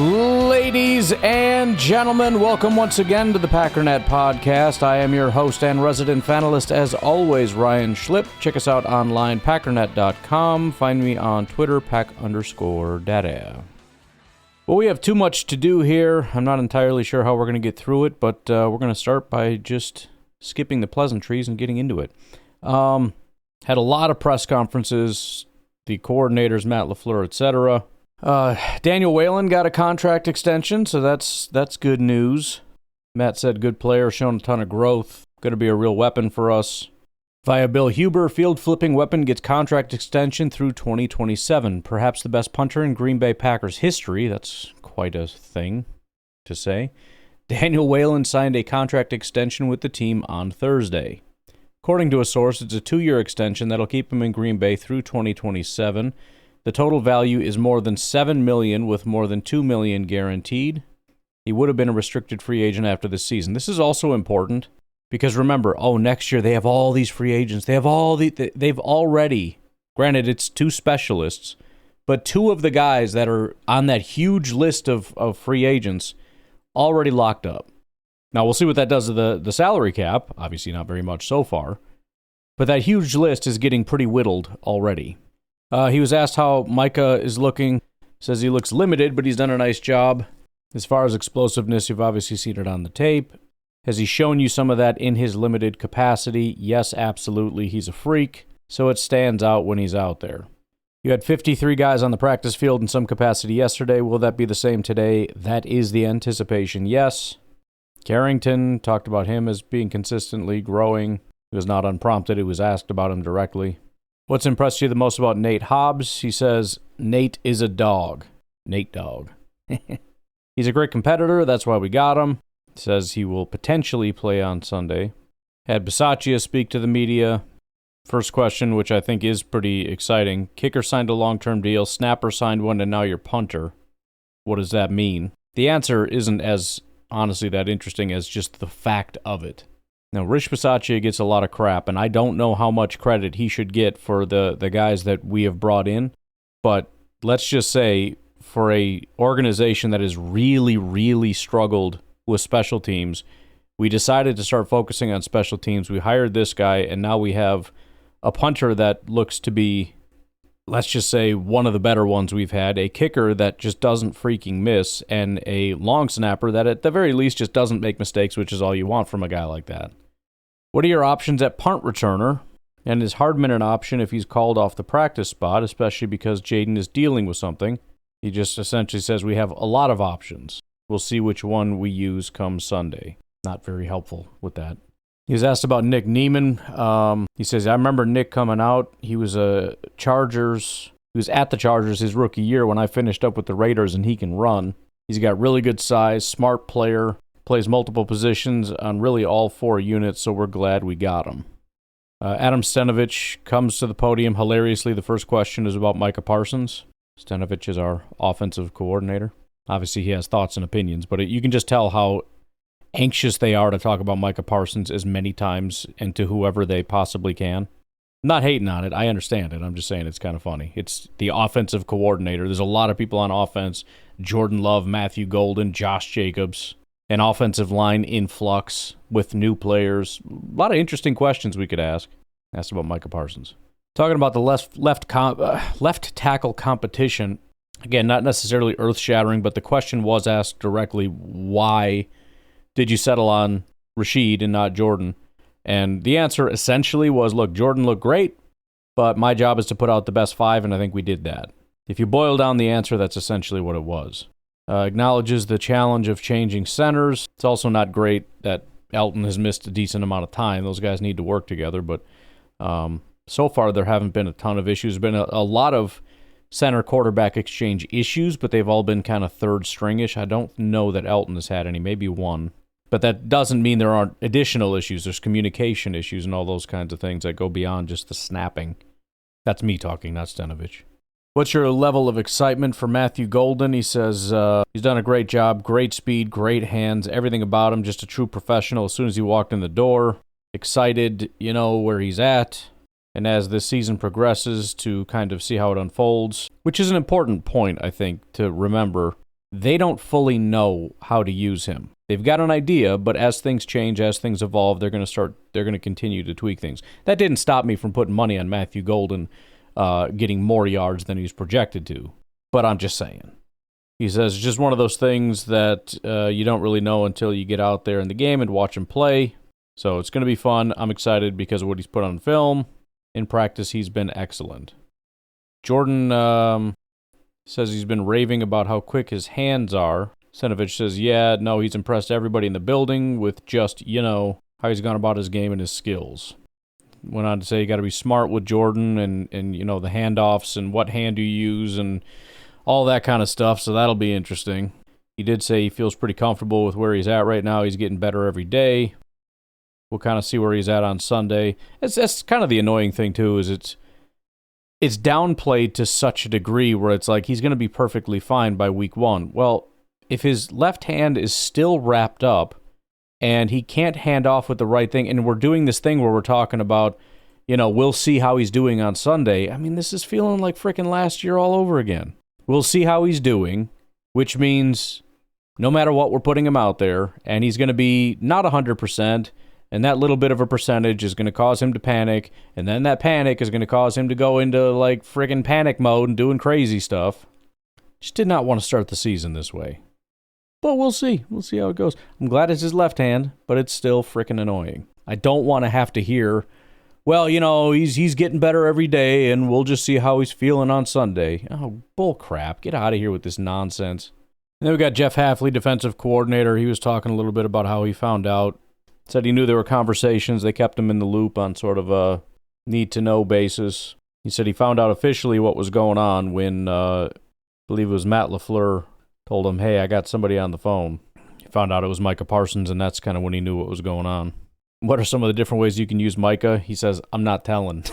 Ladies and gentlemen, welcome once again to the Packernet podcast. I am your host and resident fanalist, as always, Ryan Schlip. Check us out online, packernet.com. Find me on Twitter, pack_data. Well, we have too much to do here. I'm not entirely sure how we're going to get through it, but we're going to start by just skipping the pleasantries and getting into it. Had a lot of press conferences, the coordinators, Matt LaFleur, etc. Daniel Whalen got a contract extension, so that's good news. Matt said good player, shown a ton of growth, going to be a real weapon for us. Via Bill Huber, field flipping weapon gets contract extension through 2027. Perhaps the best punter in Green Bay Packers history. That's quite a thing to say. Daniel Whalen signed a contract extension with the team on Thursday. According to a source, it's a 2-year extension that'll keep him in Green Bay through 2027. The total value is more than $7 million, with more than $2 million guaranteed. He would have been a restricted free agent after this season. This is also important because remember, next year they have all these free agents. They've already, granted it's 2 specialists, but 2 of the guys that are on that huge list of free agents already locked up. Now we'll see what that does to the salary cap. Obviously not very much so far, but that huge list is getting pretty whittled already. He was asked how Micah is looking. Says he looks limited, but he's done a nice job. As far as explosiveness, you've obviously seen it on the tape. Has he shown you some of that in his limited capacity? Yes, absolutely. He's a freak, so it stands out when he's out there. You had 53 guys on the practice field in some capacity yesterday. Will that be the same today? That is the anticipation, yes. Carrington, talked about him as being consistently growing. He was not unprompted. He was asked about him directly. What's impressed you the most about Nate Hobbs? He says, Nate is a dog. Nate Dog. He's a great competitor. That's why we got him. Says he will potentially play on Sunday. Had Bisaccia speak to the media. First question, which I think is pretty exciting. Kicker signed a long-term deal. Snapper signed one, and now you're punter. What does that mean? The answer isn't as, honestly, that interesting as just the fact of it. Now, Rich Bisaccia gets a lot of crap, and I don't know how much credit he should get for the guys that we have brought in, but let's just say for a organization that has really, really struggled with special teams, we decided to start focusing on special teams. We hired this guy, and now we have a punter that looks to be, let's just say, one of the better ones we've had, a kicker that just doesn't freaking miss, and a long snapper that at the very least just doesn't make mistakes, which is all you want from a guy like that. What are your options at punt returner? And is Hardman an option if he's called off the practice spot, especially because Jaden is dealing with something? He just essentially says we have a lot of options. We'll see which one we use come Sunday. Not very helpful with that. He was asked about Nick Neiman. He says, I remember Nick coming out. He was at the Chargers his rookie year when I finished up with the Raiders, and he can run. He's got really good size, smart player. Plays multiple positions on really all 4 units, so we're glad we got him. Adam Stenavich comes to the podium. Hilariously, the first question is about Micah Parsons. Stenavich is our offensive coordinator. Obviously, he has thoughts and opinions, but you can just tell how anxious they are to talk about Micah Parsons as many times and to whoever they possibly can. I'm not hating on it. I understand it. I'm just saying it's kind of funny. It's the offensive coordinator. There's a lot of people on offense. Jordan Love, Matthew Golden, Josh Jacobs. An offensive line in flux with new players. A lot of interesting questions we could ask. Asked about Micah Parsons. Talking about the left tackle competition. Again, not necessarily earth-shattering, but the question was asked directly, why did you settle on Rashid and not Jordan? And the answer essentially was, look, Jordan looked great, but my job is to put out the best 5, and I think we did that. If you boil down the answer, that's essentially what it was. Acknowledges the challenge of changing centers. It's also not great that Elton has missed a decent amount of time. Those guys need to work together, but so far there haven't been a ton of issues. There's been a lot of center-quarterback exchange issues, but they've all been kind of third-stringish. I don't know that Elton has had any, maybe one. But that doesn't mean there aren't additional issues. There's communication issues and all those kinds of things that go beyond just the snapping. That's me talking, not Stenavich. What's your level of excitement for Matthew Golden? He says he's done a great job, great speed, great hands, everything about him, just a true professional. As soon as he walked in the door, excited, where he's at. And as this season progresses, to kind of see how it unfolds, which is an important point, I think, to remember. they don't fully know how to use him. They've got an idea, but as things change, as things evolve, they're going to continue to tweak things. That didn't stop me from putting money on Matthew Golden getting more yards than he was projected to. But I'm just saying. He says it's just one of those things that you don't really know until you get out there in the game and watch him play. So it's going to be fun. I'm excited because of what he's put on film. In practice, he's been excellent. Jordan says he's been raving about how quick his hands are. Senovich says, he's impressed everybody in the building with just, how he's gone about his game and his skills. Went on to say you got to be smart with Jordan and the handoffs and what hand you use and all that kind of stuff, so that'll be interesting. He did say he feels pretty comfortable with where he's at right now. He's getting better every day. We'll kind of see where he's at on Sunday. That's kind of the annoying thing, too, is it's downplayed to such a degree where it's like he's going to be perfectly fine by week 1. Well, if his left hand is still wrapped up and he can't hand off with the right thing, and we're doing this thing where we're talking about, we'll see how he's doing on Sunday. I mean, this is feeling like frickin' last year all over again. We'll see how he's doing, which means no matter what, we're putting him out there, and he's going to be not 100%, and that little bit of a percentage is going to cause him to panic, and then that panic is going to cause him to go into, like, friggin' panic mode and doing crazy stuff. Just did not want to start the season this way. But we'll see. We'll see how it goes. I'm glad it's his left hand, but it's still frickin' annoying. I don't want to have to hear, well, he's getting better every day, and we'll just see how he's feeling on Sunday. Oh, bull crap. Get out of here with this nonsense. And then we got Jeff Hafley, defensive coordinator. He was talking a little bit about how he found out. Said he knew there were conversations. They kept him in the loop on sort of a need-to-know basis. He said he found out officially what was going on when, I believe it was Matt LaFleur, told him, hey, I got somebody on the phone. He found out it was Micah Parsons, and that's kind of when he knew what was going on. What are some of the different ways you can use Micah? He says, I'm not telling.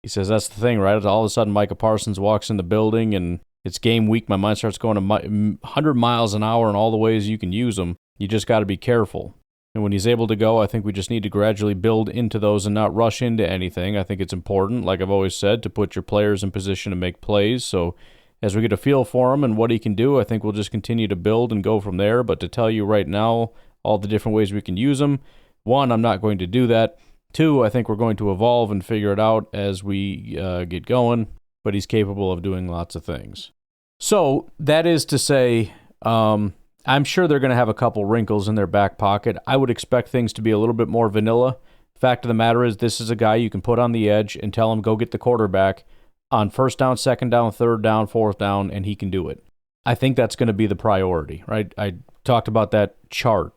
He says, that's the thing, right? All of a sudden, Micah Parsons walks in the building, and it's game week. My mind starts going to 100 miles an hour in all the ways you can use them. You just got to be careful. And when he's able to go, I think we just need to gradually build into those and not rush into anything. I think it's important, like I've always said, to put your players in position to make plays. So as we get a feel for him and what he can do, I think we'll just continue to build and go from there. But to tell you right now all the different ways we can use him, 1, I'm not going to do that. 2, I think we're going to evolve and figure it out as we get going. But he's capable of doing lots of things. So that is to say, I'm sure they're going to have a couple wrinkles in their back pocket. I would expect things to be a little bit more vanilla. Fact of the matter is, this is a guy you can put on the edge and tell him go get the quarterback on first down, second down, third down, fourth down, and he can do it. I think that's going to be the priority, right? I talked about that chart.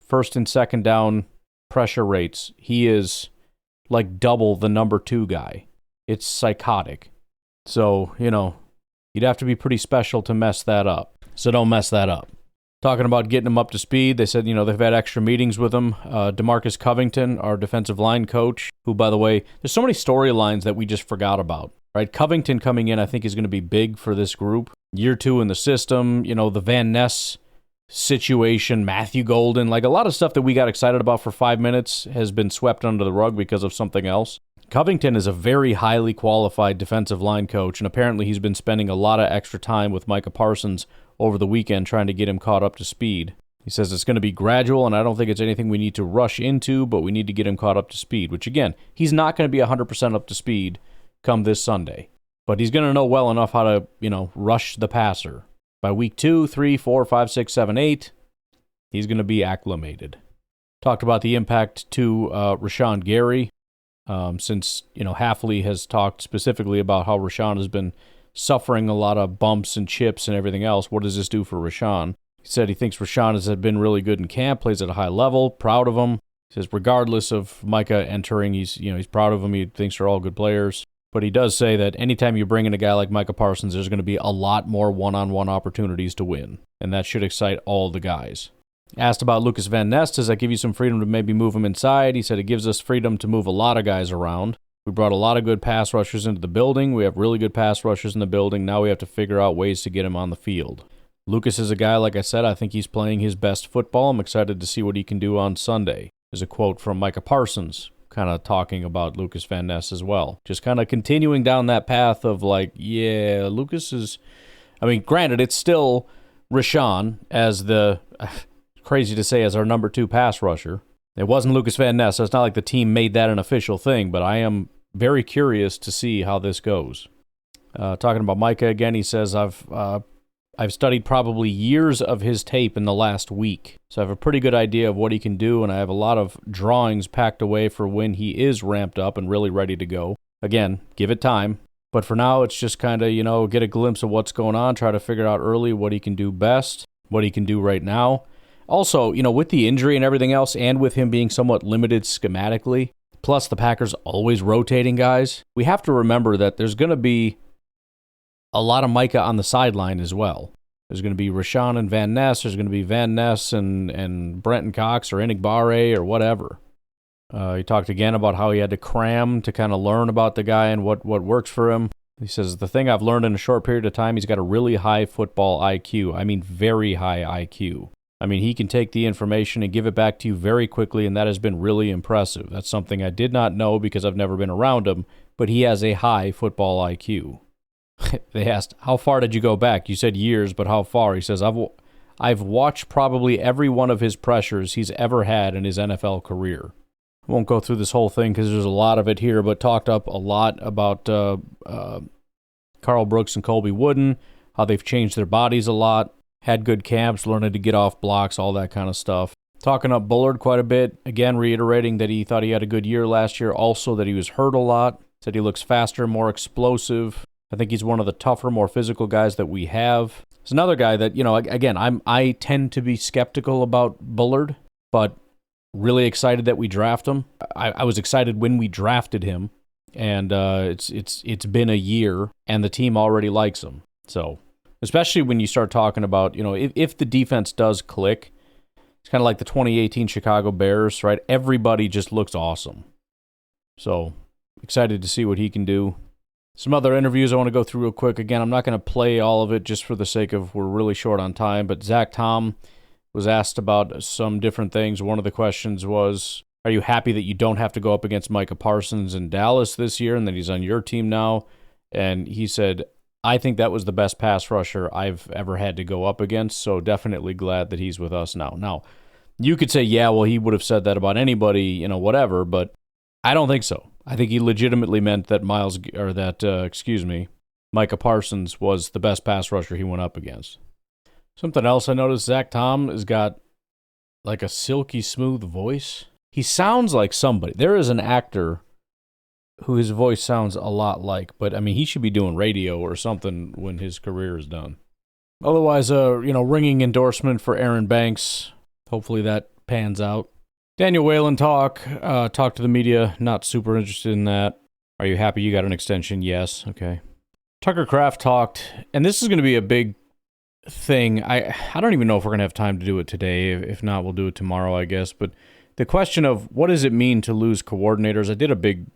First and second down pressure rates. He is like double the number 2 guy. It's psychotic. So, you'd have to be pretty special to mess that up. So don't mess that up. Talking about getting him up to speed, they said, they've had extra meetings with him. DeMarcus Covington, our defensive line coach, who, by the way, there's so many storylines that we just forgot about, right? Covington coming in, I think, is going to be big for this group. Year 2 in the system, the Van Ness situation, Matthew Golden, like a lot of stuff that we got excited about for 5 minutes has been swept under the rug because of something else. Covington is a very highly qualified defensive line coach, and apparently he's been spending a lot of extra time with Micah Parsons over the weekend trying to get him caught up to speed. He says it's going to be gradual, and I don't think it's anything we need to rush into, but we need to get him caught up to speed, which, again, he's not going to be 100% up to speed come this Sunday. But he's going to know well enough how to, rush the passer. By week 2, 3, 4, 5, 6, 7, 8, he's going to be acclimated. Talked about the impact to Rashawn Gary, since, Hafley has talked specifically about how Rashawn has been suffering a lot of bumps and chips and everything else. What does this do for Rashawn? He said he thinks Rashawn has been really good in camp, plays at a high level, proud of him. He says regardless of Micah entering, he's proud of him. He thinks they're all good players. But he does say that anytime you bring in a guy like Micah Parsons, there's going to be a lot more one-on-one opportunities to win. And that should excite all the guys. Asked about Lucas Van Ness, does that give you some freedom to maybe move him inside? He said it gives us freedom to move a lot of guys around. We brought a lot of good pass rushers into the building. We have really good pass rushers in the building. Now we have to figure out ways to get him on the field. Lucas is a guy, like I said, I think he's playing his best football. I'm excited to see what he can do on Sunday. There's a quote from Micah Parsons, kind of talking about Lucas Van Ness as well. Just kind of continuing down that path of Lucas is I mean, granted, it's still Rashawn as the, crazy to say, as our number 2 pass rusher. It wasn't Lucas Van Ness, so it's not like the team made that an official thing, but I am very curious to see how this goes. Talking about Micah again, he says, I've studied probably years of his tape in the last week, so I have a pretty good idea of what he can do, and I have a lot of drawings packed away for when he is ramped up and really ready to go. Again, give it time. But for now, it's just kind of, get a glimpse of what's going on, try to figure out early what he can do best, what he can do right now. Also, with the injury and everything else, and with him being somewhat limited schematically, plus the Packers always rotating guys, we have to remember that there's going to be a lot of Micah on the sideline as well. There's going to be Rashawn and Van Ness. There's going to be Van Ness and Brenton Cox or Enigbare or whatever. He talked again about how he had to cram to kind of learn about the guy and what works for him. He says, the thing I've learned in a short period of time, he's got a really high football IQ. I mean, very high IQ. I mean, he can take the information and give it back to you very quickly, and that has been really impressive. That's something I did not know because I've never been around him, but he has a high football IQ. They asked, how far did you go back? You said years, but how far? He says, I've watched probably every one of his pressures he's ever had in his NFL career. I won't go through this whole thing because there's a lot of it here, but talked up a lot about Carl Brooks and Colby Wooden, how they've changed their bodies a lot, had good camps, learning to get off blocks, all that kind of stuff. Talking up Bullard quite a bit, again reiterating that he thought he had a good year last year, also that he was hurt a lot, said he looks faster, more explosive. I think he's one of the tougher, more physical guys that we have. There's another guy that, again, I tend to be skeptical about Bullard, but really excited that we draft him. I was excited when we drafted him, and it's been a year, and the team already likes him. So, especially when you start talking about, if the defense does click, it's kind of like the 2018 Chicago Bears, right? Everybody just looks awesome. So, excited to see what he can do. Some other interviews I want to go through real quick. Again, I'm not going to play all of it just for the sake of we're really short on time, but Zach Tom was asked about some different things. One of the questions was, are you happy that you don't have to go up against Micah Parsons in Dallas this year and that he's on your team now? And he said, I think that was the best pass rusher I've ever had to go up against, so definitely glad that he's with us now. Now, you could say, yeah, well, he would have said that about anybody, whatever, but I don't think so. I think he legitimately meant that Micah Parsons was the best pass rusher he went up against. Something else I noticed, Zach Tom has got like a silky smooth voice. He sounds like somebody. There is an actor who his voice sounds a lot like, but I mean, he should be doing radio or something when his career is done. Otherwise, ringing endorsement for Aaron Banks. Hopefully that pans out. Daniel Whalen talked to the media, not super interested in that. Are you happy you got an extension? Yes. Okay. Tucker Kraft talked, and this is going to be a big thing. I don't even know if we're going to have time to do it today. If not, we'll do it tomorrow, I guess. But the question of what does it mean to lose coordinators? I did a big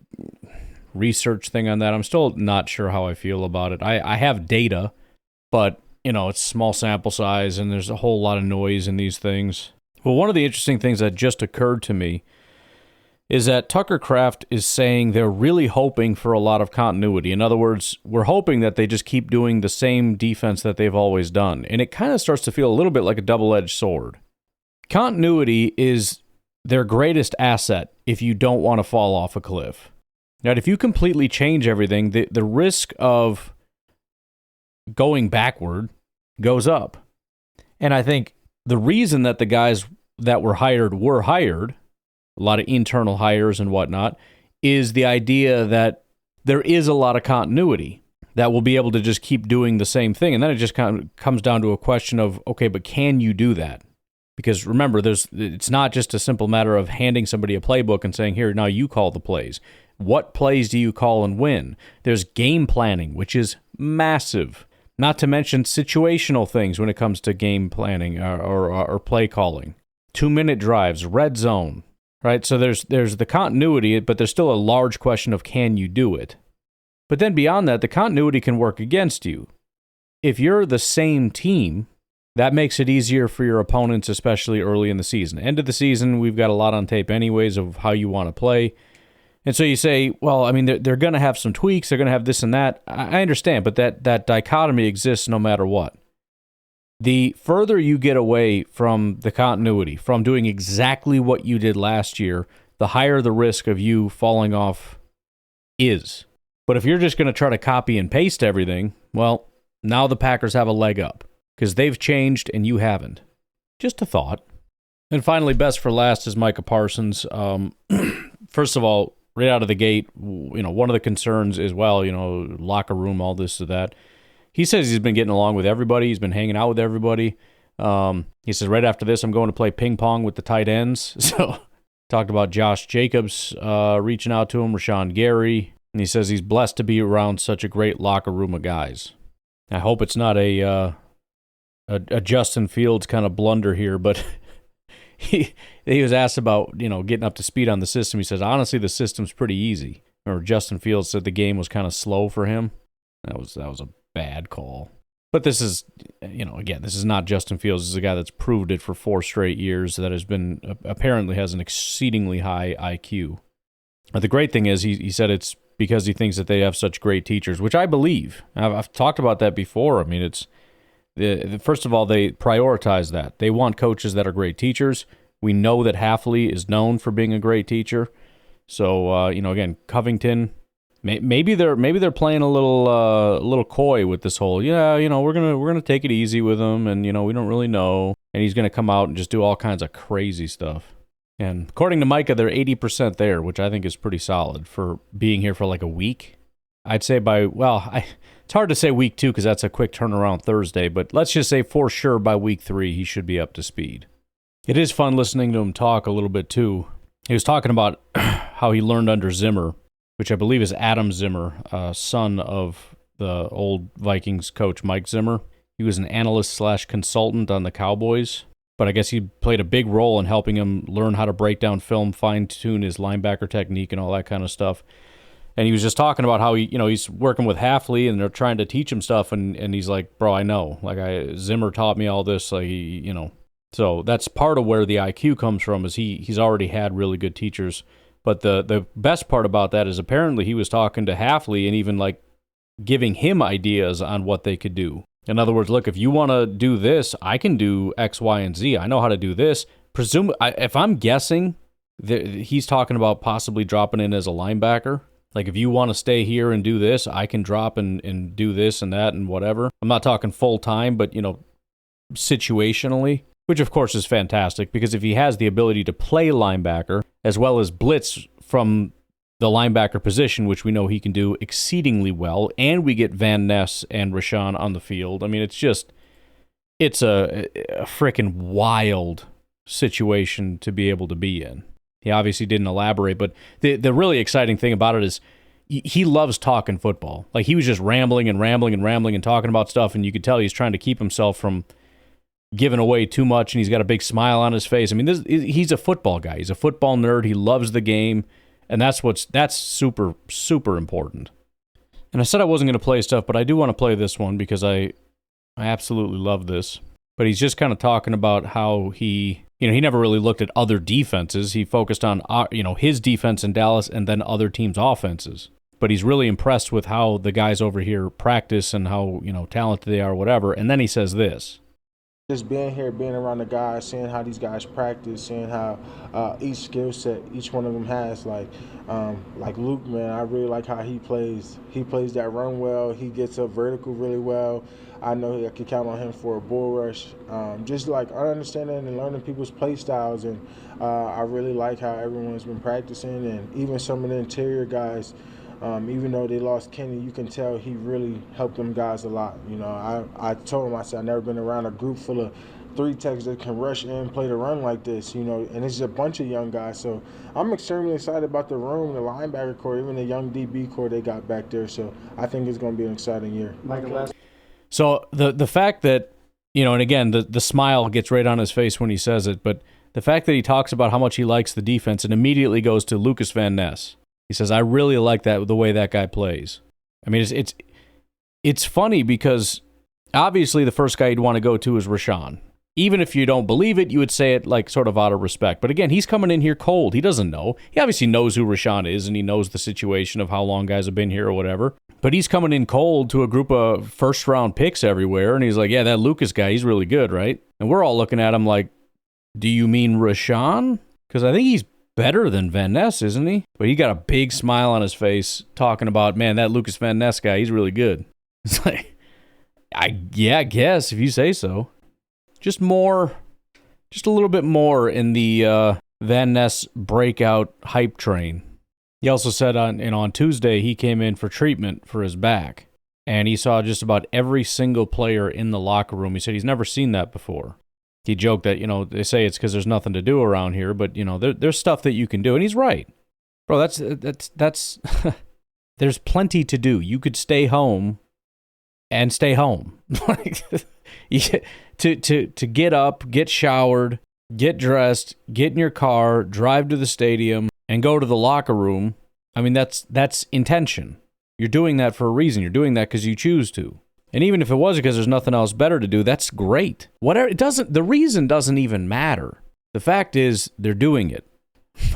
research thing on that. I'm still not sure how I feel about it. I have data, but, it's small sample size, and there's a whole lot of noise in these things. Well, one of the interesting things that just occurred to me is that Tucker Kraft is saying they're really hoping for a lot of continuity. In other words, we're hoping that they just keep doing the same defense that they've always done. And it kind of starts to feel a little bit like a double-edged sword. Continuity is their greatest asset if you don't want to fall off a cliff. Now, if you completely change everything, the risk of going backward goes up. And I think the reason that the guys that were hired, a lot of internal hires and whatnot, is the idea that there is a lot of continuity that will be able to just keep doing the same thing. And then it just kind of comes down to a question of, okay, but can you do that? Because remember, it's not just a simple matter of handing somebody a playbook and saying, here, now you call the plays. What plays do you call and when? There's game planning, which is massive. Not to mention situational things when it comes to game planning or play calling. 2-minute drives, red zone, right? So there's the continuity, but there's still a large question of can you do it? But then beyond that, the continuity can work against you. If you're the same team, that makes it easier for your opponents, especially early in the season. End of the season, we've got a lot on tape anyways of how you want to play. And so you say, well, I mean, they're going to have some tweaks. They're going to have this and that. I understand, but that dichotomy exists no matter what. The further you get away from the continuity, from doing exactly what you did last year, the higher the risk of you falling off is. But if you're just going to try to copy and paste everything, well, now the Packers have a leg up because they've changed and you haven't. Just a thought. And finally, best for last is Micah Parsons. First of all, right out of the gate, one of the concerns is, locker room, all this or that. He says he's been getting along with everybody. He's been hanging out with everybody. He says, right after this, I'm going to play ping pong with the tight ends. So, talked about Josh Jacobs reaching out to him, Rashawn Gary. And he says he's blessed to be around such a great locker room of guys. I hope it's not a Justin Fields kind of blunder here, but he was asked about, getting up to speed on the system. He says, honestly, the system's pretty easy. Or Justin Fields said the game was kind of slow for him. That was a bad call. But this is, again, this is not Justin Fields. This is a guy that's proved it for 4 straight years that apparently has an exceedingly high IQ. But the great thing is he said it's because he thinks that they have such great teachers, which I believe. I've talked about that before. I mean, first of all, they prioritize that. They want coaches that are great teachers. We know that Hafley is known for being a great teacher. So, again, Covington, maybe they're playing a little coy with this whole, we're gonna take it easy with him, and we don't really know, and he's gonna come out and just do all kinds of crazy stuff. And according to Micah, they're 80% there, which I think is pretty solid for being here for like a week. I'd say it's hard to say week 2 because that's a quick turnaround Thursday, but let's just say for sure by week 3 he should be up to speed. It is fun listening to him talk a little bit too. He was talking about how he learned under Zimmer, which I believe is Adam Zimmer, son of the old Vikings coach Mike Zimmer. He was an analyst/consultant on the Cowboys, but I guess he played a big role in helping him learn how to break down film, fine-tune his linebacker technique and all that kind of stuff. And he was just talking about how he's working with Hafley and they're trying to teach him stuff, and he's like, bro, I know. Zimmer taught me all this, So that's part of where the IQ comes from, is he's already had really good teachers. But the best part about that is apparently he was talking to Hafley and even giving him ideas on what they could do. In other words, look, if you want to do this, I can do X, Y, and Z. I know how to do this. If I'm guessing, he's talking about possibly dropping in as a linebacker. Like, if you want to stay here and do this, I can drop and do this and that and whatever. I'm not talking full-time, but, situationally, which, of course, is fantastic, because if he has the ability to play linebacker as well as blitz from the linebacker position, which we know he can do exceedingly well, and we get Van Ness and Rashawn on the field, I mean, it's a freaking wild situation to be able to be in. He obviously didn't elaborate, but the really exciting thing about it is he loves talking football. Like, he was just rambling and talking about stuff, and you could tell he's trying to keep himself from giving away too much, and he's got a big smile on his face. I mean, he's a football guy. He's a football nerd. He loves the game, and that's super, super important. And I said I wasn't going to play stuff, but I do want to play this one because I absolutely love this. But he's just kind of talking about how he never really looked at other defenses. He focused on, his defense in Dallas and then other teams' offenses. But he's really impressed with how the guys over here practice and how, talented they are, whatever. And then he says this. Just being here, being around the guys, seeing how these guys practice, seeing how each skill set each one of them has. Like Luke, man, I really like how he plays. He plays that run well. He gets up vertical really well. I know I can count on him for a bull rush. Just understanding and learning people's play styles, and I really like how everyone's been practicing, and even some of the interior guys. Even though they lost Kenny, you can tell he really helped them guys a lot. I told him, I said, I've never been around a group full of 3 techs that can rush in and play the run like this, and it's a bunch of young guys. So I'm extremely excited about the room, the linebacker core, even the young DB core they got back there. So I think it's going to be an exciting year. So the fact that, and again, the smile gets right on his face when he says it, but the fact that he talks about how much he likes the defense and immediately goes to Lucas Van Ness. He says, I really like the way that guy plays. I mean, it's funny because obviously the first guy you'd want to go to is Rashawn. Even if you don't believe it, you would say it like sort of out of respect. But again, he's coming in here cold. He doesn't know. He obviously knows who Rashawn is, and he knows the situation of how long guys have been here or whatever. But he's coming in cold to a group of first-round picks everywhere, and he's like, yeah, that Lucas guy, he's really good, right? And we're all looking at him like, do you mean Rashawn? Because I think he's better than Van Ness, isn't he? But he got a big smile on his face talking about, man, that Lucas Van Ness guy, he's really good. It's like, I guess, if you say so. Just a little bit more in the Van Ness breakout hype train. He also said on Tuesday he came in for treatment for his back, and he saw just about every single player in the locker room. He said he's never seen that before. He joked that, they say it's because there's nothing to do around here, but, there's stuff that you can do, and he's right. Bro, that's there's plenty to do. You could stay home and stay home. To get up, get showered, get dressed, get in your car, drive to the stadium, and go to the locker room. I mean, that's intention. You're doing that for a reason. You're doing that because you choose to. And even if it was because there's nothing else better to do, that's great. Whatever, the reason doesn't even matter. The fact is, they're doing it.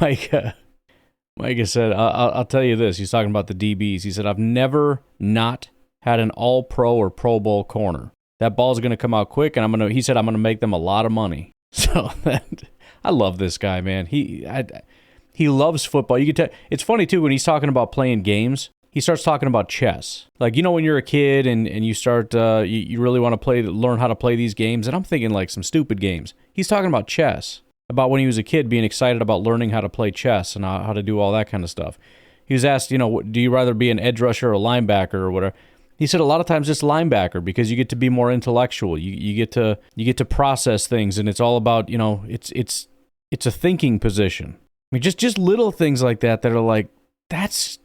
Micah said, I'll tell you this. He's talking about the DBs. He said, I've never not had an all-pro or Pro Bowl corner. That ball's going to come out quick, and I'm going to make them a lot of money. So I love this guy, man. He loves football. You can tell. It's funny too when he's talking about playing games. He starts talking about chess. Like, when you're a kid and you start you really want to learn how to play these games, and I'm thinking like some stupid games. He's talking about chess. About when he was a kid being excited about learning how to play chess and how to do all that kind of stuff. He was asked, do you rather be an edge rusher or a linebacker or whatever? He said a lot of times it's linebacker because you get to be more intellectual. You get to process things, and it's all about, it's a thinking position. I mean, just little things like that are like, that's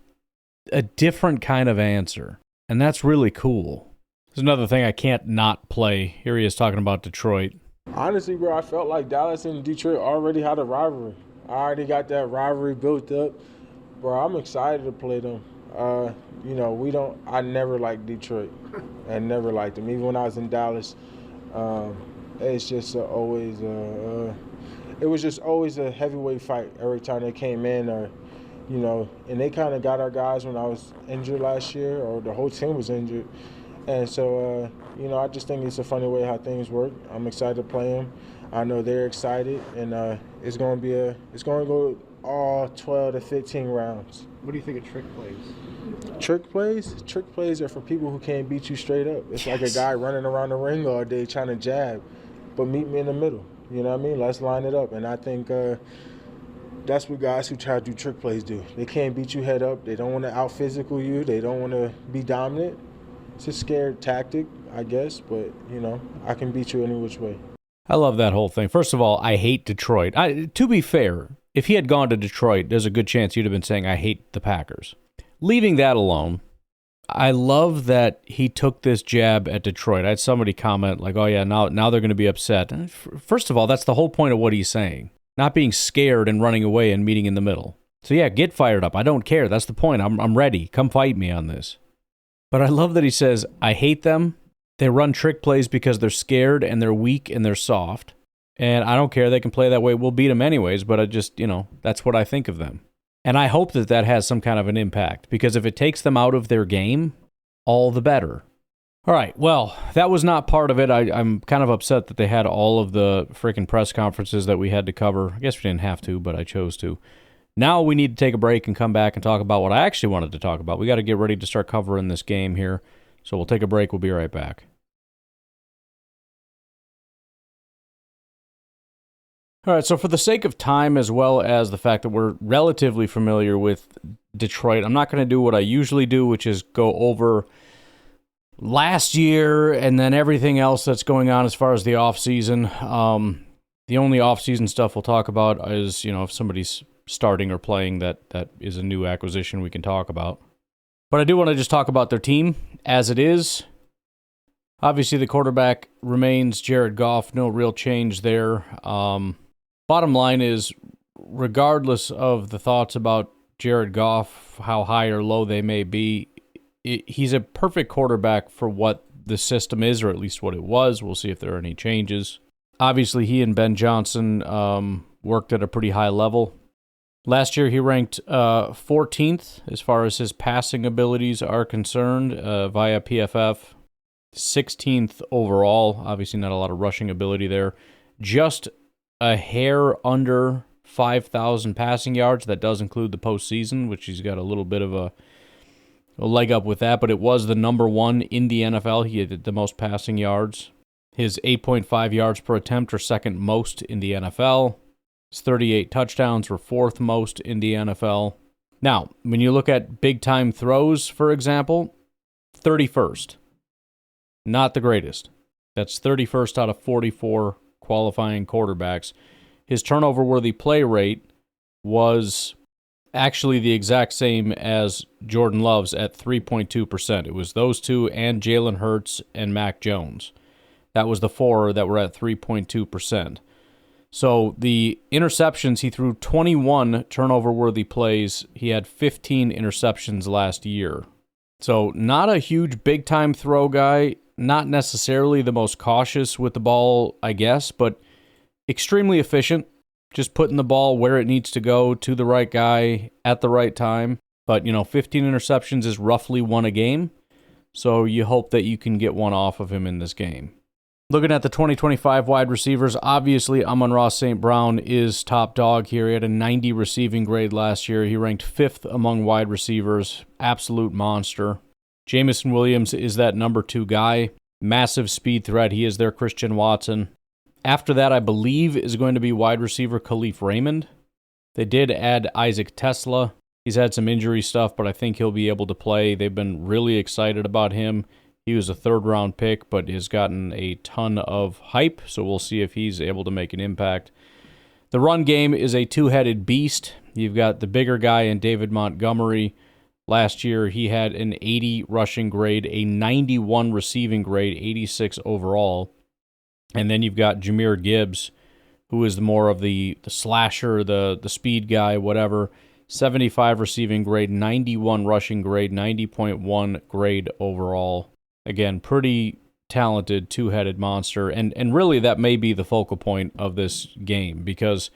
a different kind of answer, and that's really cool. There's another thing I can't not play. Here he is talking about Detroit. Honestly, bro, I felt like Dallas and Detroit already had a rivalry. I already got that rivalry built up. Bro, I'm excited to play them. I never liked Detroit. I never liked them. Even when I was in Dallas, it's just it was just always a heavyweight fight every time they came in, and they kind of got our guys when I was injured last year, or the whole team was injured. And so, I just think it's a funny way how things work. I'm excited to play them. I know they're excited, and it's going to go all 12 to 15 rounds. What do you think of trick plays? Trick plays? Trick plays are for people who can't beat you straight up. It's like a guy running around the ring all day trying to jab, but meet me in the middle. You know what I mean? Let's line it up. And I think that's what guys who try to do trick plays do. They can't beat you head up. They don't want to out-physical you. They don't want to be dominant. It's a scared tactic, I guess, but, I can beat you any which way. I love that whole thing. First of all, I hate Detroit. To be fair, if he had gone to Detroit, there's a good chance you'd have been saying, I hate the Packers. Leaving that alone, I love that he took this jab at Detroit. I had somebody comment like, oh yeah, now they're going to be upset. And first of all, that's the whole point of what he's saying. Not being scared and running away and meeting in the middle. So yeah, get fired up. I don't care. That's the point. I'm ready. Come fight me on this. But I love that he says, I hate them. They run trick plays because they're scared and they're weak and they're soft. And I don't care. They can play that way. We'll beat them anyways. But I just, that's what I think of them. And I hope that has some kind of an impact. Because if it takes them out of their game, all the better. All right. Well, that was not part of it. I'm kind of upset that they had all of the freaking press conferences that we had to cover. I guess we didn't have to, but I chose to. Now we need to take a break and come back and talk about what I actually wanted to talk about. We got to get ready to start covering this game here. So we'll take a break. We'll be right back. All right, so for the sake of time, as well as the fact that we're relatively familiar with Detroit, I'm not going to do what I usually do, which is go over last year and then everything else that's going on as far as the offseason. The only offseason stuff we'll talk about is, if somebody's starting or playing that is a new acquisition we can talk about. But I do want to just talk about their team as it is. Obviously, the quarterback remains Jared Goff. No real change there. Bottom line is, regardless of the thoughts about Jared Goff, how high or low they may be, he's a perfect quarterback for what the system is, or at least what it was. We'll see if there are any changes. Obviously, he and Ben Johnson worked at a pretty high level. Last year, he ranked 14th as far as his passing abilities are concerned via PFF. 16th overall. Obviously, not a lot of rushing ability there. Just a hair under 5,000 passing yards. That does include the postseason, which he's got a little bit of a leg up with that, but it was the number one in the NFL. He had the most passing yards. His 8.5 yards per attempt are second most in the NFL. His 38 touchdowns were fourth most in the NFL. Now, when you look at big-time throws, for example, 31st. Not the greatest. That's 31st out of 44 qualifying quarterbacks. His turnover-worthy play rate was actually the exact same as Jordan Love's at 3.2%. It was those two and Jalen Hurts and Mac Jones. That was the four that were at 3.2%. So the interceptions, he threw 21 turnover-worthy plays. He had 15 interceptions last year. So not a huge big-time throw guy, not necessarily the most cautious with the ball, I guess, but extremely efficient, just putting the ball where it needs to go to the right guy at the right time. But, 15 interceptions is roughly one a game, so you hope that you can get one off of him in this game. Looking at the 2025 wide receivers, obviously Amon-Ra St. Brown is top dog here. He had a 90 receiving grade last year. He ranked 5th among wide receivers. Absolute monster. Jameson Williams is that number 2 guy. Massive speed threat. He is their Christian Watson. After that, I believe, is going to be wide receiver Khalif Raymond. They did add Isaac Tesla. He's had some injury stuff, but I think he'll be able to play. They've been really excited about him. He was a 3rd-round pick, but has gotten a ton of hype, so we'll see if he's able to make an impact. The run game is a two-headed beast. You've got the bigger guy in David Montgomery. Last year, he had an 80 rushing grade, a 91 receiving grade, 86 overall. And then you've got Jahmyr Gibbs, who is more of the slasher, the speed guy, whatever. 75 receiving grade, 91 rushing grade, 90.1 grade overall. Again, pretty talented two-headed monster, and really that may be the focal point of this game, because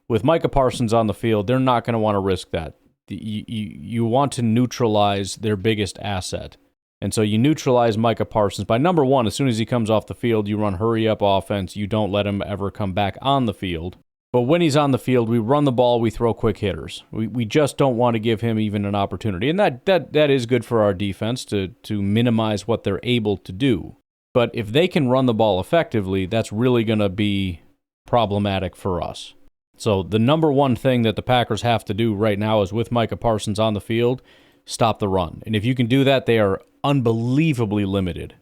with Micah Parsons on the field, they're not going to want to risk that. You want to neutralize their biggest asset, and so you neutralize Micah Parsons by, number one, as soon as he comes off the field, you run hurry-up offense, you don't let him ever come back on the field. But when he's on the field, we run the ball, we throw quick hitters. We just don't want to give him even an opportunity. And that is good for our defense to minimize what they're able to do. But if they can run the ball effectively, that's really going to be problematic for us. So the number one thing that the Packers have to do right now is, with Micah Parsons on the field, stop the run. And if you can do that, they are unbelievably limited.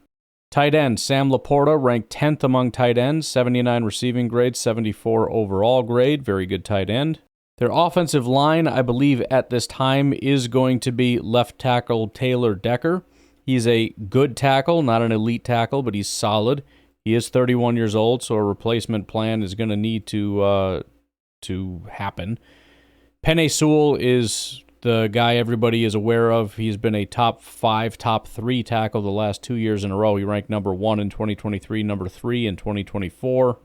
Tight end, Sam Laporta, ranked 10th among tight ends, 79 receiving grade, 74 overall grade, very good tight end. Their offensive line, I believe at this time, is going to be left tackle Taylor Decker. He's a good tackle, not an elite tackle, but he's solid. He is 31 years old, so a replacement plan is going to need to happen. Penei Sewell is the guy everybody is aware of. He's been a top 5, top 3 tackle the last 2 years in a row. He ranked number 1 in 2023, number 3 in 2024.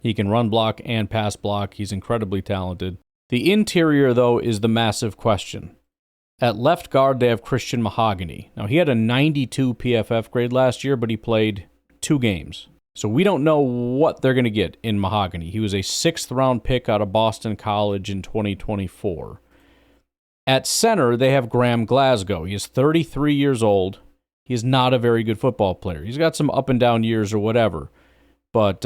He can run block and pass block. He's incredibly talented. The interior, though, is the massive question. At left guard, they have Christian Mahogany. Now, he had a 92 PFF grade last year, but he played 2 games. So we don't know what they're going to get in Mahogany. He was a 6th-round pick out of Boston College in 2024. At center, they have Graham Glasgow. He is 33 years old. He is not a very good football player. He's got some up and down years or whatever. But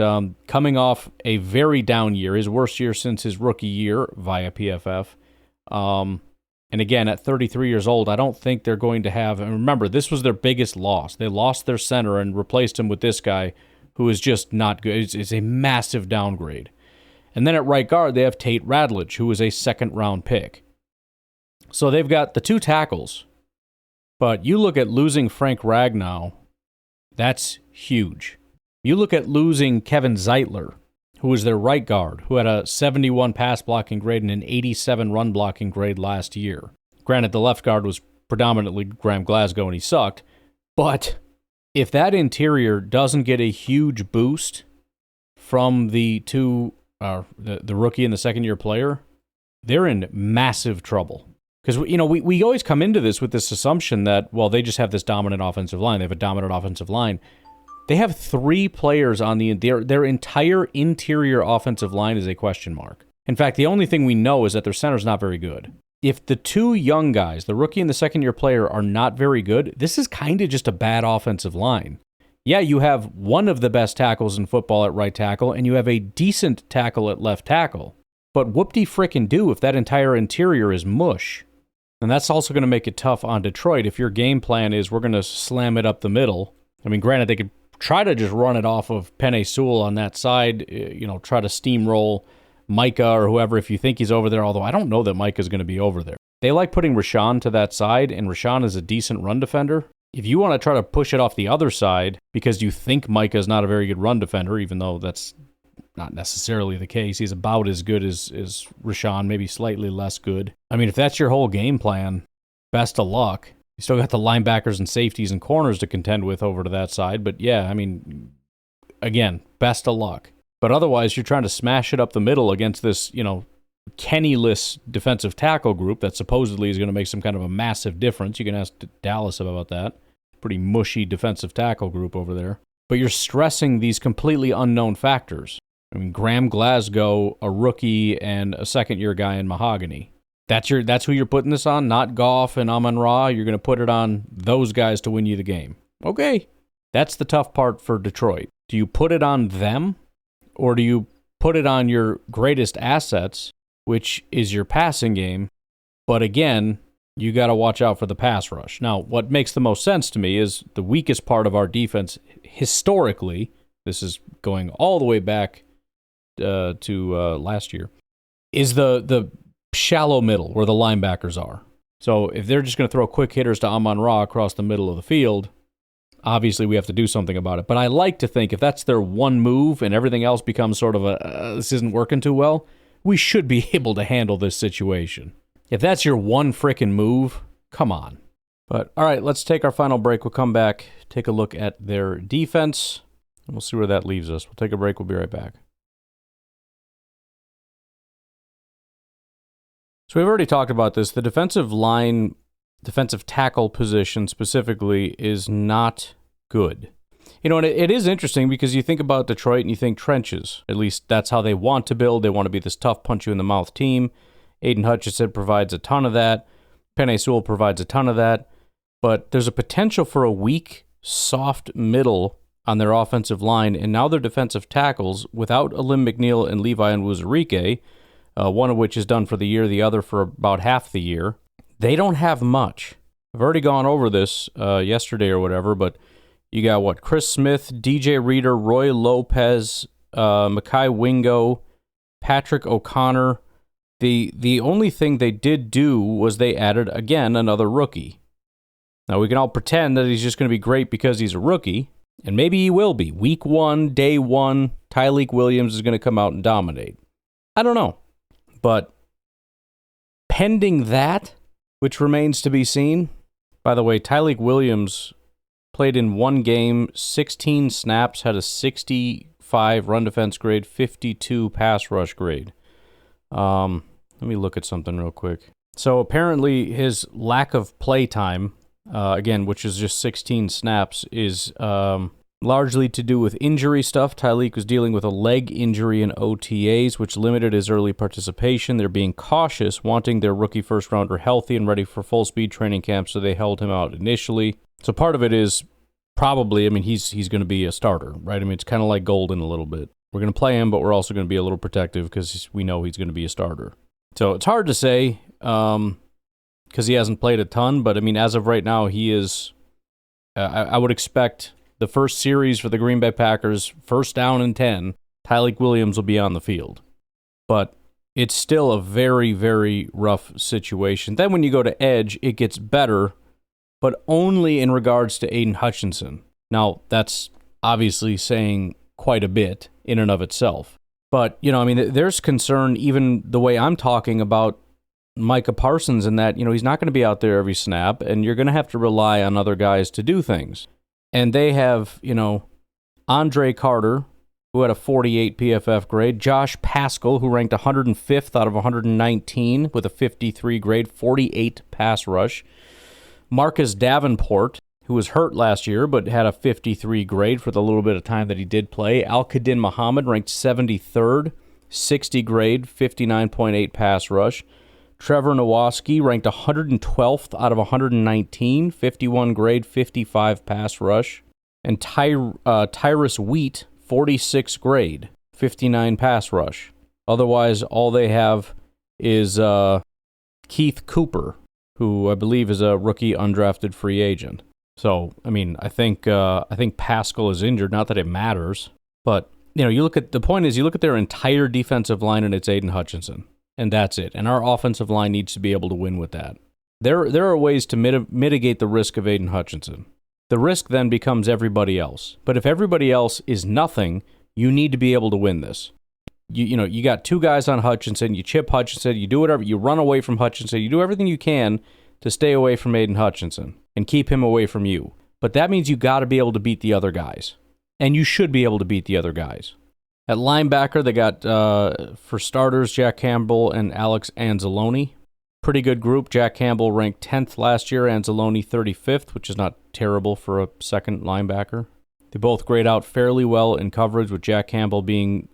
coming off a very down year, his worst year since his rookie year via PFF. And again, at 33 years old, I don't think they're going to have... And remember, this was their biggest loss. They lost their center and replaced him with this guy who is just not good. It's a massive downgrade. And then at right guard, they have Tate Radledge, who was a 2nd-round pick. So they've got the 2 tackles, but you look at losing Frank Ragnow, that's huge. You look at losing Kevin Zeitler, who was their right guard, who had a 71 pass blocking grade and an 87 run blocking grade last year. Granted, the left guard was predominantly Graham Glasgow and he sucked, but if that interior doesn't get a huge boost from the two, the rookie and the second-year player, they're in massive trouble. Because, we always come into this with this assumption that, well, they just have this dominant offensive line. They have a dominant offensive line. They have 3 players on their entire interior offensive line is a question mark. In fact, the only thing we know is that their center's not very good. If the 2 young guys, the rookie and the second-year player, are not very good, this is kind of just a bad offensive line. Yeah, you have one of the best tackles in football at right tackle, and you have a decent tackle at left tackle. But whoop-de-frickin'-do if that entire interior is mush. And that's also going to make it tough on Detroit. If your game plan is we're going to slam it up the middle, I mean, granted, they could try to just run it off of Penei Sewell on that side, try to steamroll Micah or whoever if you think he's over there, although I don't know that Micah's going to be over there. They like putting Rashawn to that side, and Rashawn is a decent run defender. If you want to try to push it off the other side because you think Micah's not a very good run defender, even though that's not necessarily the case. He's about as good as Rashawn, maybe slightly less good. I mean, if that's your whole game plan, best of luck. You still got the linebackers and safeties and corners to contend with over to that side. But yeah, I mean, again, best of luck. But otherwise, you're trying to smash it up the middle against this, Kenny-less defensive tackle group that supposedly is going to make some kind of a massive difference. You can ask Dallas about that. Pretty mushy defensive tackle group over there. But you're stressing these completely unknown factors. I mean, Graham Glasgow, a rookie, and a second-year guy in Mahogany. That's who you're putting this on, not Goff and Amon-Ra. You're going to put it on those guys to win you the game. Okay. That's the tough part for Detroit. Do you put it on them, or do you put it on your greatest assets, which is your passing game? But again, you got to watch out for the pass rush. Now, what makes the most sense to me is the weakest part of our defense historically, this is going all the way back to last year, is the shallow middle where the linebackers are. So if they're just going to throw quick hitters to Amon-Ra across the middle of the field, obviously we have to do something about it. But I like to think if that's their one move and everything else becomes sort of this isn't working too well, we should be able to handle this situation. If that's your one frickin' move, come on. But all right, let's take our final break. We'll come back, take a look at their defense, and we'll see where that leaves us. We'll take a break. We'll be right back. So we've already talked about this. The defensive line, defensive tackle position specifically is not good. And it is interesting because you think about Detroit and you think trenches. At least that's how they want to build. They want to be this tough, punch-you-in-the-mouth team. Aiden Hutchinson provides a ton of that. Penei Sewell provides a ton of that. But there's a potential for a weak, soft middle on their offensive line, and now their defensive tackles, without Alim McNeil and Levi Onwuzurike, one of which is done for the year, the other for about half the year, they don't have much. I've already gone over this yesterday or whatever, but you got, Chris Smith, DJ Reader, Roy Lopez, Mekhi Wingo, Patrick O'Connor. The only thing they did do was they added, again, another rookie. Now, we can all pretend that he's just going to be great because he's a rookie, and maybe he will be. Week 1, day 1, Tyleik Williams is going to come out and dominate. I don't know. But pending that, which remains to be seen, by the way, Tyleik Williams played in one game, 16 snaps, had a 65 run defense grade, 52 pass rush grade. Let me look at something real quick. So apparently his lack of play time, again, which is just 16 snaps, is largely to do with injury stuff. Tyleik was dealing with a leg injury in OTAs, which limited his early participation. They're being cautious, wanting their rookie first-rounder healthy and ready for full-speed training camp, so they held him out initially. So part of it is probably, he's going to be a starter, right? It's kind of like Golden a little bit. We're going to play him, but we're also going to be a little protective because we know he's going to be a starter. So it's hard to say because he hasn't played a ton, but as of right now, he is, I would expect the first series for the Green Bay Packers, first down and 10, Tyleik Williams will be on the field. But it's still a very, very rough situation. Then when you go to edge, it gets better, but only in regards to Aiden Hutchinson. Now, that's obviously saying quite a bit in and of itself. But, there's concern even the way I'm talking about Micah Parsons in that, he's not going to be out there every snap, and you're going to have to rely on other guys to do things. And they have, Andre Carter, who had a 48 PFF grade. Josh Paschal, who ranked 105th out of 119 with a 53 grade, 48 pass rush. Marcus Davenport, who was hurt last year but had a 53 grade for the little bit of time that he did play. Al-Qadin Muhammad ranked 73rd, 60 grade, 59.8 pass rush. Trevor Nowaski ranked 112th out of 119, 51 grade, 55 pass rush. And Tyrus Wheat, 46 grade, 59 pass rush. Otherwise, all they have is Keith Cooper, who I believe is a rookie undrafted free agent. So, I mean, I think Paschal is injured. Not that it matters, but the point is, you look at their entire defensive line, and it's Aiden Hutchinson, and that's it. And our offensive line needs to be able to win with that. There are ways to mitigate the risk of Aiden Hutchinson. The risk then becomes everybody else. But if everybody else is nothing, you need to be able to win this. You got two guys on Hutchinson, you chip Hutchinson, you do whatever, you run away from Hutchinson, you do everything you can to stay away from Aiden Hutchinson and keep him away from you. But that means you got to be able to beat the other guys. And you should be able to beat the other guys. At linebacker, they got, for starters, Jack Campbell and Alex Anzalone. Pretty good group. Jack Campbell ranked 10th last year, Anzalone 35th, which is not terrible for a second linebacker. They both grade out fairly well in coverage, with Jack Campbell being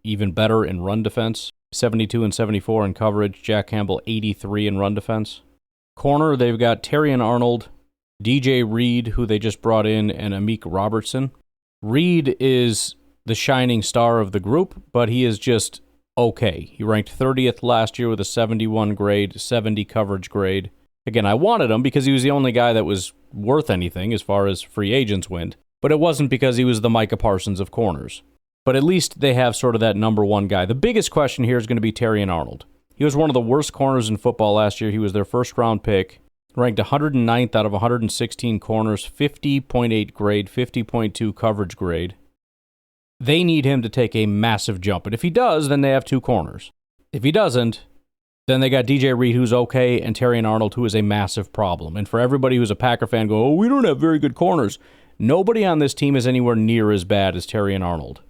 even better in run defense. 72 and 74 in coverage. Jack Campbell 83 in run defense. Corner, they've got Terrion Arnold, DJ Reed, who they just brought in, and Amik Robertson. Reed is the shining star of the group, but he is just okay. He ranked 30th last year with a 71 grade, 70 coverage grade. Again, I wanted him because he was the only guy that was worth anything as far as free agents went, but it wasn't because he was the Micah Parsons of corners. But at least they have sort of that number one guy. The biggest question here is going to be Terrion Arnold. He was one of the worst corners in football last year. He was their first-round pick, ranked 109th out of 116 corners, 50.8 grade, 50.2 coverage grade. They need him to take a massive jump. And if he does, then they have two corners. If he doesn't, then they got DJ Reed, who's okay, and Terrion Arnold, who is a massive problem. And for everybody who's a Packer fan go, oh, we don't have very good corners. Nobody on this team is anywhere near as bad as Terrion Arnold.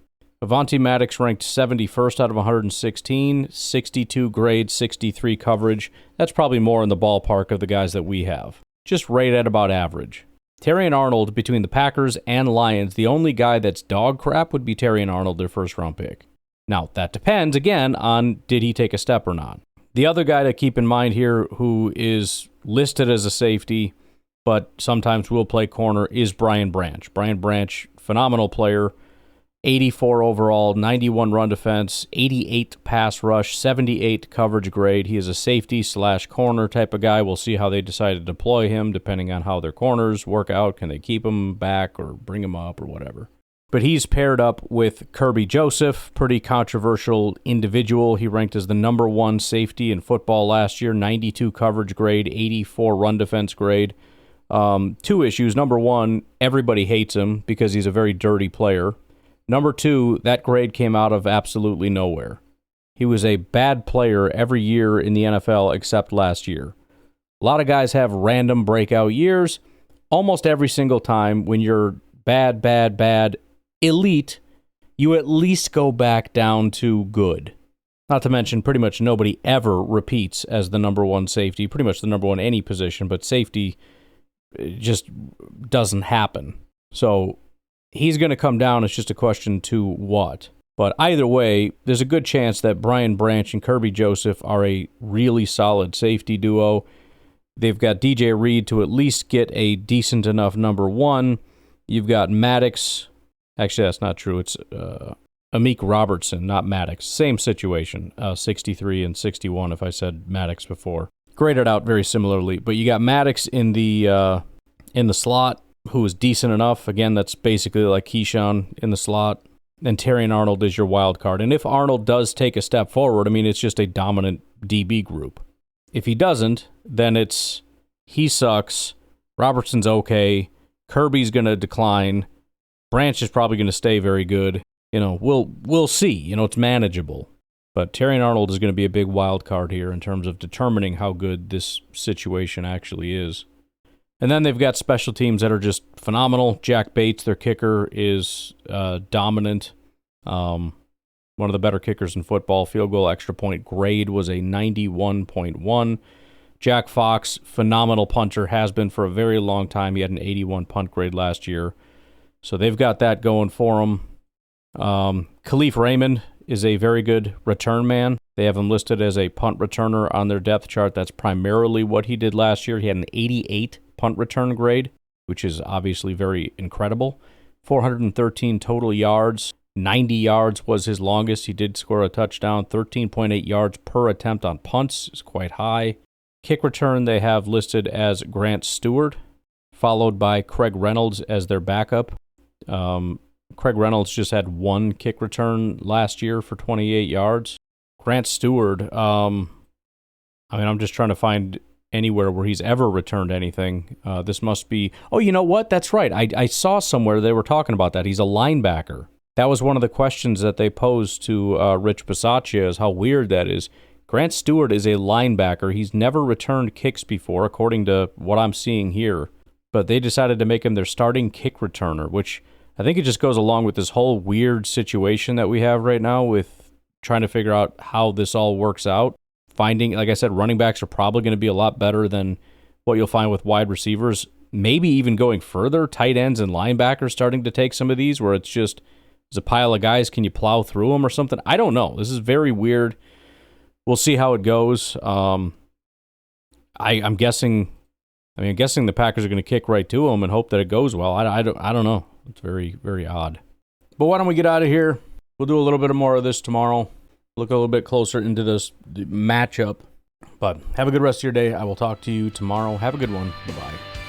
Avonte Maddox ranked 71st out of 116, 62 grade, 63 coverage. That's probably more in the ballpark of the guys that we have. Just right at about average. Terrion Arnold, between the Packers and Lions, the only guy that's dog crap would be Terrion Arnold, their first-round pick. Now, that depends, again, on did he take a step or not. The other guy to keep in mind here who is listed as a safety, but sometimes will play corner, is Brian Branch. Brian Branch, phenomenal player, 84 overall, 91 run defense, 88 pass rush, 78 coverage grade. He is a safety/corner type of guy. We'll see how they decide to deploy him, depending on how their corners work out. Can they keep him back or bring him up or whatever? But he's paired up with Kirby Joseph, pretty controversial individual. He ranked as the number one safety in football last year, 92 coverage grade, 84 run defense grade. Two issues. Number one, everybody hates him because he's a very dirty player. Number two, that grade came out of absolutely nowhere. He was a bad player every year in the NFL except last year. A lot of guys have random breakout years. Almost every single time when you're bad, elite, you at least go back down to good. Not to mention, pretty much nobody ever repeats as the number one safety, pretty much the number one any position, but safety just doesn't happen. So he's going to come down. It's just a question to what. But either way, there's a good chance that Brian Branch and Kirby Joseph are a really solid safety duo. They've got DJ Reed to at least get a decent enough number one. You've got Maddox. Actually, that's not true. It's Amik Robertson, not Maddox. Same situation, 63 and 61 if I said Maddox before. Graded out very similarly. But you got Maddox in the slot, who is decent enough. Again, that's basically like Keyshawn in the slot. And Terrion Arnold is your wild card. And if Arnold does take a step forward, I mean, it's just a dominant DB group. If he doesn't, then it's he sucks, Robertson's okay, Kirby's going to decline, Branch is probably going to stay very good. We'll see. It's manageable. But Terrion Arnold is going to be a big wild card here in terms of determining how good this situation actually is. And then they've got special teams that are just phenomenal. Jack Bates, their kicker, is dominant. One of the better kickers in football. Field goal extra point grade was a 91.1. Jack Fox, phenomenal punter, has been for a very long time. He had an 81 punt grade last year. So they've got that going for him. Khalif Raymond is a very good return man. They have him listed as a punt returner on their depth chart. That's primarily what he did last year. He had an 88 punt return grade, which is obviously very incredible. 413 total yards. 90 yards was his longest. He did score a touchdown. 13.8 yards per attempt on punts is quite high. Kick return they have listed as Grant Stewart, followed by Craig Reynolds as their backup. Craig Reynolds just had one kick return last year for 28 yards. Grant Stewart, I'm just trying to find anywhere where he's ever returned anything. This must be... Oh, you know what? That's right. I saw somewhere they were talking about that. He's a linebacker. That was one of the questions that they posed to Rich Bisaccia, is how weird that is. Grant Stewart is a linebacker. He's never returned kicks before, according to what I'm seeing here. But they decided to make him their starting kick returner, which I think it just goes along with this whole weird situation that we have right now with trying to figure out how this all works out. Finding, like I said, running backs are probably going to be a lot better than what you'll find with wide receivers. Maybe even going further, tight ends and linebackers starting to take some of these where it's just... There's a pile of guys. Can you plow through them or something? I don't know. This is very weird. We'll see how it goes. I'm guessing the Packers are going to kick right to them and hope that it goes well. I don't know. It's very, very odd. But why don't we get out of here? We'll do a little bit more of this tomorrow. Look a little bit closer into this matchup. But have a good rest of your day. I will talk to you tomorrow. Have a good one. Bye-bye.